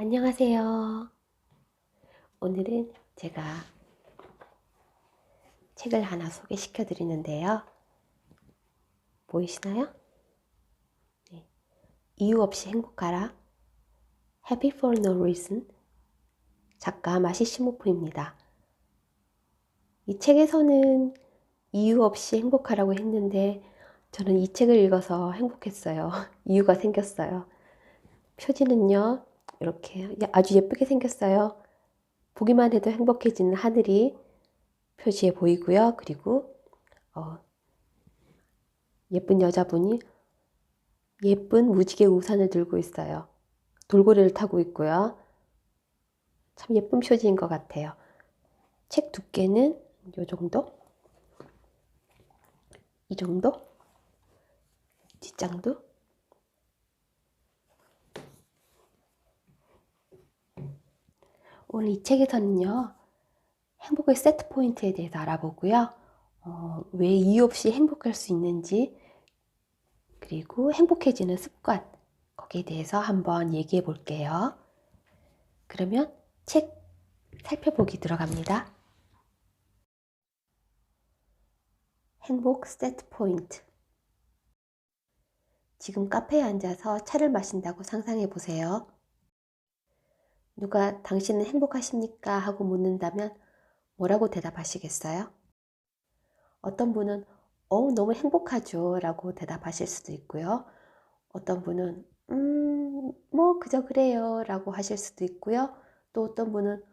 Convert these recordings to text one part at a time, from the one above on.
안녕하세요. 오늘은 제가 책을 하나 소개시켜 드리는데요. 보이시나요? 네. 이유 없이 행복하라. Happy for no reason. 작가 마시시모프입니다. 이 책에서는 이유 없이 행복하라고 했는데 저는 이 책을 읽어서 행복했어요. 이유가 생겼어요. 표지는요, 이렇게 아주 예쁘게 생겼어요. 보기만 해도 행복해지는 하늘이 표지에 보이고요. 그리고 예쁜 여자분이 예쁜 무지개 우산을 들고 있어요. 돌고래를 타고 있고요. 참 예쁜 표지인 것 같아요. 책 두께는 이 정도? 이 정도? 뒷장도? 오늘 이 책에서는요, 행복의 세트 포인트에 대해서 알아보고요. 왜 이유 없이 행복할 수 있는지, 그리고 행복해지는 습관, 거기에 대해서 한번 얘기해 볼게요. 그러면 책 살펴보기 들어갑니다. 행복 세트 포인트. 지금 카페에 앉아서 차를 마신다고 상상해 보세요. 누가 당신은 행복하십니까? 하고 묻는다면 뭐라고 대답하시겠어요? 어떤 분은 너무 행복하죠 라고 대답하실 수도 있고요. 어떤 분은 뭐 그저 그래요 라고 하실 수도 있고요. 또 어떤 분은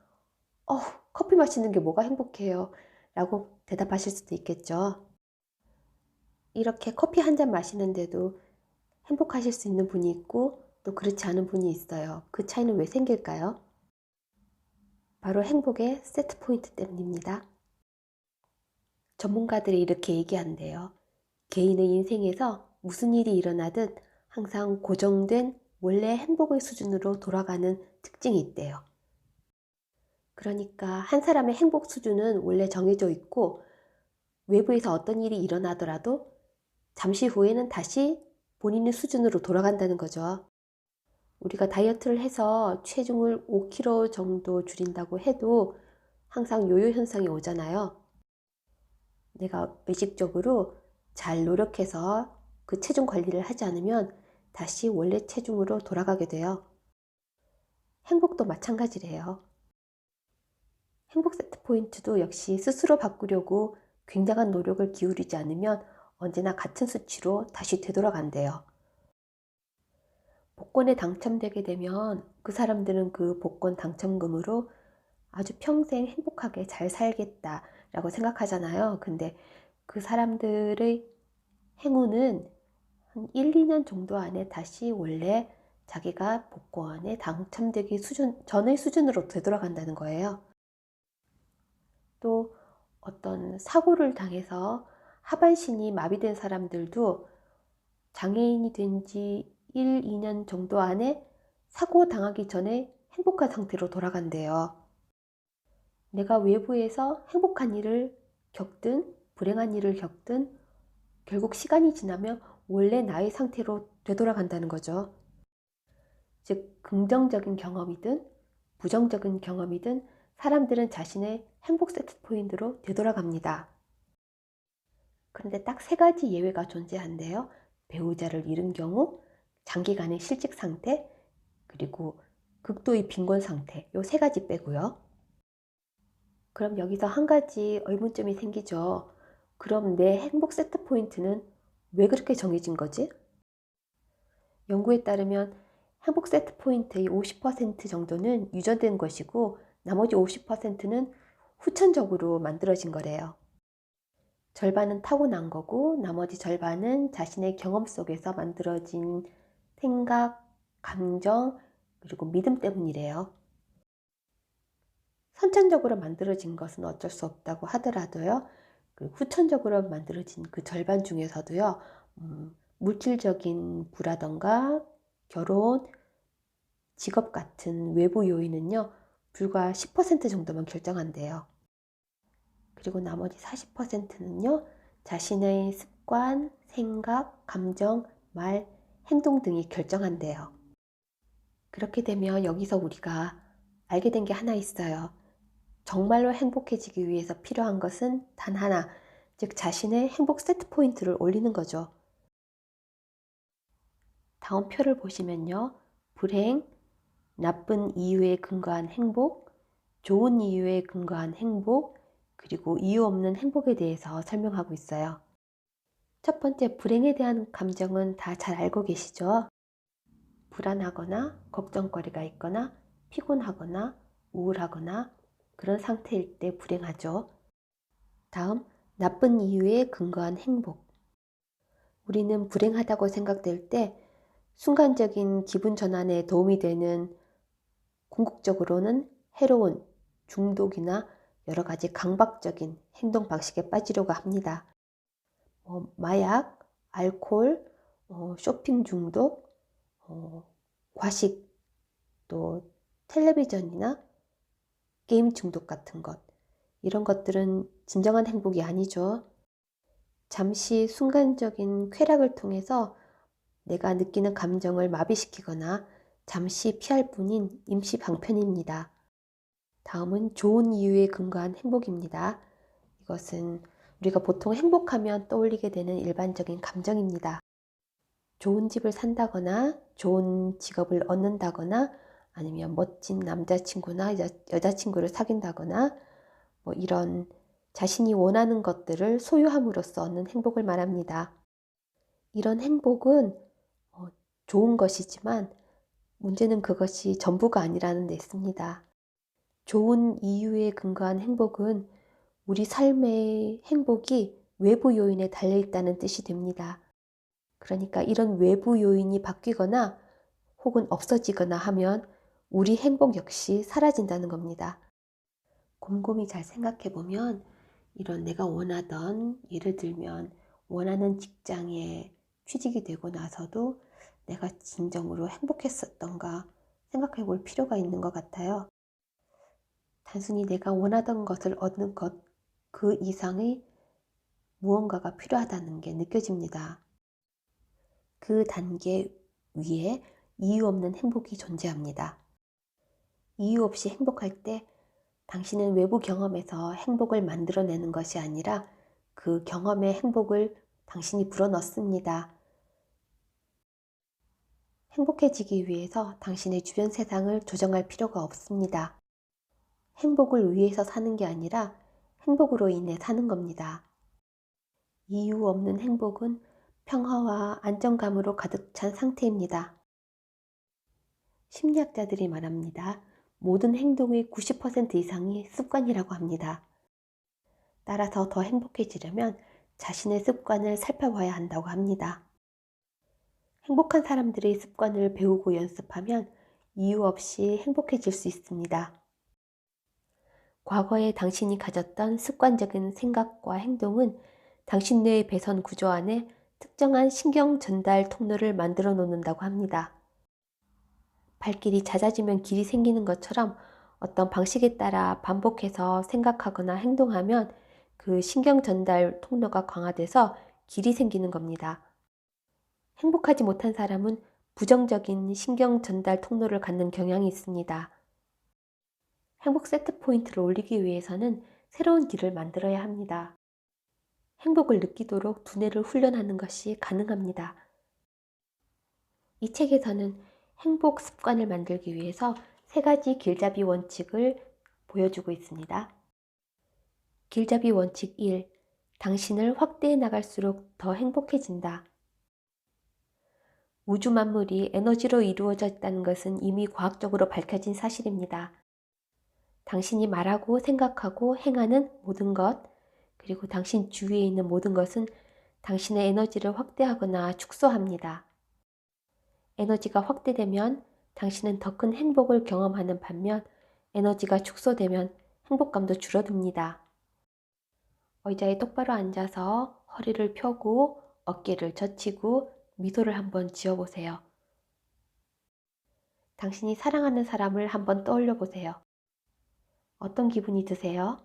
커피 마시는 게 뭐가 행복해요 라고 대답하실 수도 있겠죠. 이렇게 커피 한 잔 마시는데도 행복하실 수 있는 분이 있고 또 그렇지 않은 분이 있어요. 그 차이는 왜 생길까요? 바로 행복의 세트 포인트 때문입니다. 전문가들이 이렇게 얘기한대요. 개인의 인생에서 무슨 일이 일어나든 항상 고정된 원래 행복의 수준으로 돌아가는 특징이 있대요. 그러니까 한 사람의 행복 수준은 원래 정해져 있고 외부에서 어떤 일이 일어나더라도 잠시 후에는 다시 본인의 수준으로 돌아간다는 거죠. 우리가 다이어트를 해서 체중을 5kg 정도 줄인다고 해도 항상 요요 현상이 오잖아요. 내가 의식적으로 잘 노력해서 그 체중 관리를 하지 않으면 다시 원래 체중으로 돌아가게 돼요. 행복도 마찬가지래요. 행복 세트 포인트도 역시 스스로 바꾸려고 굉장한 노력을 기울이지 않으면 언제나 같은 수치로 다시 되돌아간대요. 복권에 당첨되게 되면 그 사람들은 그 복권 당첨금으로 아주 평생 행복하게 잘 살겠다라고 생각하잖아요. 근데 그 사람들의 행운은 한 1, 2년 정도 안에 다시 원래 자기가 복권에 당첨되기 전의 수준으로 되돌아간다는 거예요. 또 어떤 사고를 당해서 하반신이 마비된 사람들도 장애인이 된 지 1, 2년 정도 안에 사고 당하기 전에 행복한 상태로 돌아간대요. 내가 외부에서 행복한 일을 겪든 불행한 일을 겪든 결국 시간이 지나면 원래 나의 상태로 되돌아간다는 거죠. 즉, 긍정적인 경험이든 부정적인 경험이든 사람들은 자신의 행복 세트 포인트로 되돌아갑니다. 그런데 딱 세 가지 예외가 존재한대요. 배우자를 잃은 경우, 장기간의 실직 상태, 그리고 극도의 빈곤 상태, 요 세 가지 빼고요. 그럼 여기서 한 가지 의문점이 생기죠. 그럼 내 행복 세트 포인트는 왜 그렇게 정해진 거지? 연구에 따르면 행복 세트 포인트의 50% 정도는 유전된 것이고 나머지 50%는 후천적으로 만들어진 거래요. 절반은 타고난 거고 나머지 절반은 자신의 경험 속에서 만들어진 생각, 감정, 그리고 믿음 때문이래요. 선천적으로 만들어진 것은 어쩔 수 없다고 하더라도요. 후천적으로 만들어진 그 절반 중에서도요. 물질적인 부라던가 결혼, 직업 같은 외부 요인은요. 불과 10% 정도만 결정한대요. 그리고 나머지 40%는요. 자신의 습관, 생각, 감정, 말, 행동 등이 결정한대요. 그렇게 되면 여기서 우리가 알게 된 게 하나 있어요. 정말로 행복해지기 위해서 필요한 것은 단 하나, 즉 자신의 행복 세트 포인트를 올리는 거죠. 다음 표를 보시면요. 불행, 나쁜 이유에 근거한 행복, 좋은 이유에 근거한 행복, 그리고 이유 없는 행복에 대해서 설명하고 있어요. 첫 번째, 불행에 대한 감정은 다 잘 알고 계시죠? 불안하거나 걱정거리가 있거나 피곤하거나 우울하거나 그런 상태일 때 불행하죠. 다음, 나쁜 이유에 근거한 행복. 우리는 불행하다고 생각될 때 순간적인 기분 전환에 도움이 되는 궁극적으로는 해로운 중독이나 여러 가지 강박적인 행동 방식에 빠지려고 합니다. 마약, 알코올, 쇼핑 중독, 과식, 또 텔레비전이나 게임 중독 같은 것. 이런 것들은 진정한 행복이 아니죠. 잠시 순간적인 쾌락을 통해서 내가 느끼는 감정을 마비시키거나 잠시 피할 뿐인 임시 방편입니다. 다음은 좋은 이유에 근거한 행복입니다. 이것은 우리가 보통 행복하면 떠올리게 되는 일반적인 감정입니다. 좋은 집을 산다거나 좋은 직업을 얻는다거나 아니면 멋진 남자친구나 여자친구를 사귄다거나 이런 자신이 원하는 것들을 소유함으로써 얻는 행복을 말합니다. 이런 행복은 좋은 것이지만 문제는 그것이 전부가 아니라는 데 있습니다. 좋은 이유에 근거한 행복은 우리 삶의 행복이 외부 요인에 달려있다는 뜻이 됩니다. 그러니까 이런 외부 요인이 바뀌거나 혹은 없어지거나 하면 우리 행복 역시 사라진다는 겁니다. 곰곰이 잘 생각해 보면 이런 내가 원하던, 예를 들면 원하는 직장에 취직이 되고 나서도 내가 진정으로 행복했었던가 생각해 볼 필요가 있는 것 같아요. 단순히 내가 원하던 것을 얻는 것, 그 이상의 무언가가 필요하다는 게 느껴집니다. 그 단계 위에 이유 없는 행복이 존재합니다. 이유 없이 행복할 때 당신은 외부 경험에서 행복을 만들어내는 것이 아니라 그 경험의 행복을 당신이 불어넣습니다. 행복해지기 위해서 당신의 주변 세상을 조정할 필요가 없습니다. 행복을 위해서 사는 게 아니라 행복으로 인해 사는 겁니다. 이유 없는 행복은 평화와 안정감으로 가득 찬 상태입니다. 심리학자들이 말합니다. 모든 행동의 90% 이상이 습관이라고 합니다. 따라서 더 행복해지려면 자신의 습관을 살펴봐야 한다고 합니다. 행복한 사람들의 습관을 배우고 연습하면 이유 없이 행복해질 수 있습니다. 과거에 당신이 가졌던 습관적인 생각과 행동은 당신 뇌의 배선 구조 안에 특정한 신경 전달 통로를 만들어 놓는다고 합니다. 발길이 잦아지면 길이 생기는 것처럼 어떤 방식에 따라 반복해서 생각하거나 행동하면 그 신경 전달 통로가 강화돼서 길이 생기는 겁니다. 행복하지 못한 사람은 부정적인 신경 전달 통로를 갖는 경향이 있습니다. 행복 세트 포인트를 올리기 위해서는 새로운 길을 만들어야 합니다. 행복을 느끼도록 두뇌를 훈련하는 것이 가능합니다. 이 책에서는 행복 습관을 만들기 위해서 3가지 길잡이 원칙을 보여주고 있습니다. 길잡이 원칙 1. 당신을 확대해 나갈수록 더 행복해진다. 우주 만물이 에너지로 이루어져 있다는 것은 이미 과학적으로 밝혀진 사실입니다. 당신이 말하고 생각하고 행하는 모든 것, 그리고 당신 주위에 있는 모든 것은 당신의 에너지를 확대하거나 축소합니다. 에너지가 확대되면 당신은 더 큰 행복을 경험하는 반면 에너지가 축소되면 행복감도 줄어듭니다. 의자에 똑바로 앉아서 허리를 펴고 어깨를 젖히고 미소를 한번 지어보세요. 당신이 사랑하는 사람을 한번 떠올려 보세요. 어떤 기분이 드세요?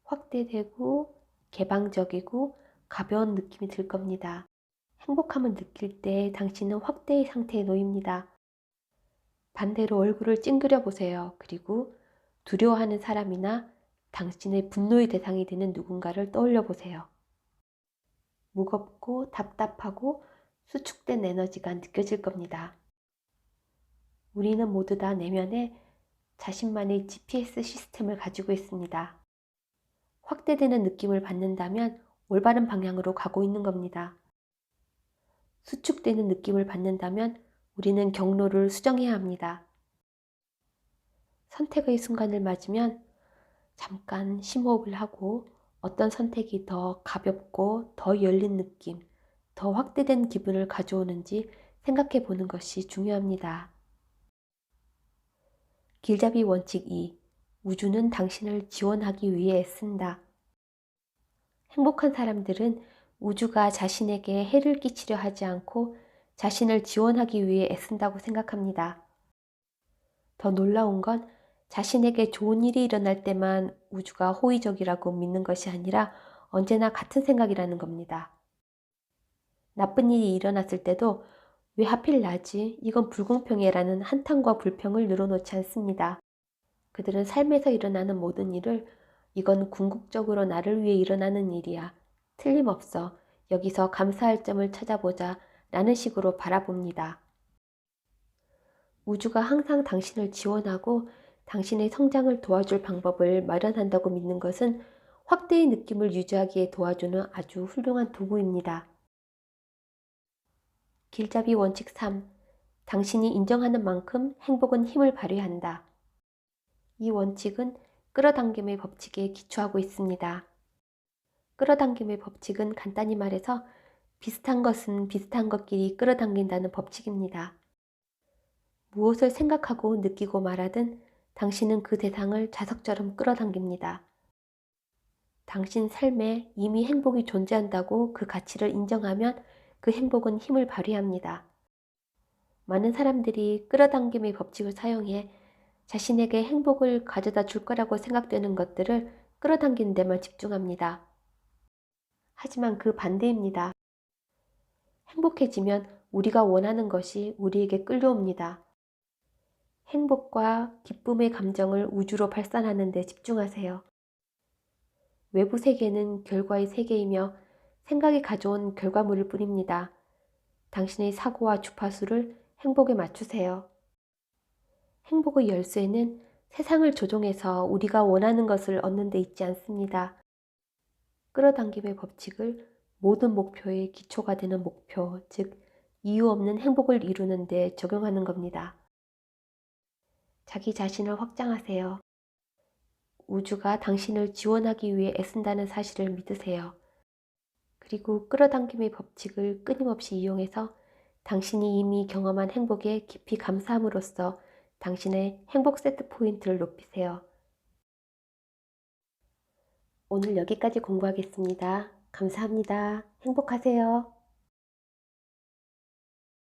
확대되고 개방적이고 가벼운 느낌이 들 겁니다. 행복함을 느낄 때 당신은 확대의 상태에 놓입니다. 반대로 얼굴을 찡그려 보세요. 그리고 두려워하는 사람이나 당신의 분노의 대상이 되는 누군가를 떠올려 보세요. 무겁고 답답하고 수축된 에너지가 느껴질 겁니다. 우리는 모두 다 내면에 자신만의 GPS 시스템을 가지고 있습니다. 확대되는 느낌을 받는다면 올바른 방향으로 가고 있는 겁니다. 수축되는 느낌을 받는다면 우리는 경로를 수정해야 합니다. 선택의 순간을 맞으면 잠깐 심호흡을 하고 어떤 선택이 더 가볍고 더 열린 느낌, 더 확대된 기분을 가져오는지 생각해 보는 것이 중요합니다. 길잡이 원칙 2. 우주는 당신을 지원하기 위해 애쓴다. 행복한 사람들은 우주가 자신에게 해를 끼치려 하지 않고 자신을 지원하기 위해 애쓴다고 생각합니다. 더 놀라운 건 자신에게 좋은 일이 일어날 때만 우주가 호의적이라고 믿는 것이 아니라 언제나 같은 생각이라는 겁니다. 나쁜 일이 일어났을 때도 왜 하필 나지? 이건 불공평해라는 한탄과 불평을 늘어놓지 않습니다. 그들은 삶에서 일어나는 모든 일을 이건 궁극적으로 나를 위해 일어나는 일이야. 틀림없어. 여기서 감사할 점을 찾아보자. 라는 식으로 바라봅니다. 우주가 항상 당신을 지원하고 당신의 성장을 도와줄 방법을 마련한다고 믿는 것은 확대의 느낌을 유지하기에 도와주는 아주 훌륭한 도구입니다. 길잡이 원칙 3. 당신이 인정하는 만큼 행복은 힘을 발휘한다. 이 원칙은 끌어당김의 법칙에 기초하고 있습니다. 끌어당김의 법칙은 간단히 말해서 비슷한 것은 비슷한 것끼리 끌어당긴다는 법칙입니다. 무엇을 생각하고 느끼고 말하든 당신은 그 대상을 자석처럼 끌어당깁니다. 당신 삶에 이미 행복이 존재한다고 그 가치를 인정하면 그 행복은 힘을 발휘합니다. 많은 사람들이 끌어당김의 법칙을 사용해 자신에게 행복을 가져다 줄 거라고 생각되는 것들을 끌어당기는 데만 집중합니다. 하지만 그 반대입니다. 행복해지면 우리가 원하는 것이 우리에게 끌려옵니다. 행복과 기쁨의 감정을 우주로 발산하는 데 집중하세요. 외부 세계는 결과의 세계이며 생각이 가져온 결과물일 뿐입니다. 당신의 사고와 주파수를 행복에 맞추세요. 행복의 열쇠는 세상을 조종해서 우리가 원하는 것을 얻는 데 있지 않습니다. 끌어당김의 법칙을 모든 목표의 기초가 되는 목표, 즉 이유 없는 행복을 이루는 데 적용하는 겁니다. 자기 자신을 확장하세요. 우주가 당신을 지원하기 위해 애쓴다는 사실을 믿으세요. 그리고 끌어당김의 법칙을 끊임없이 이용해서 당신이 이미 경험한 행복에 깊이 감사함으로써 당신의 행복 세트 포인트를 높이세요. 오늘 여기까지 공부하겠습니다. 감사합니다. 행복하세요.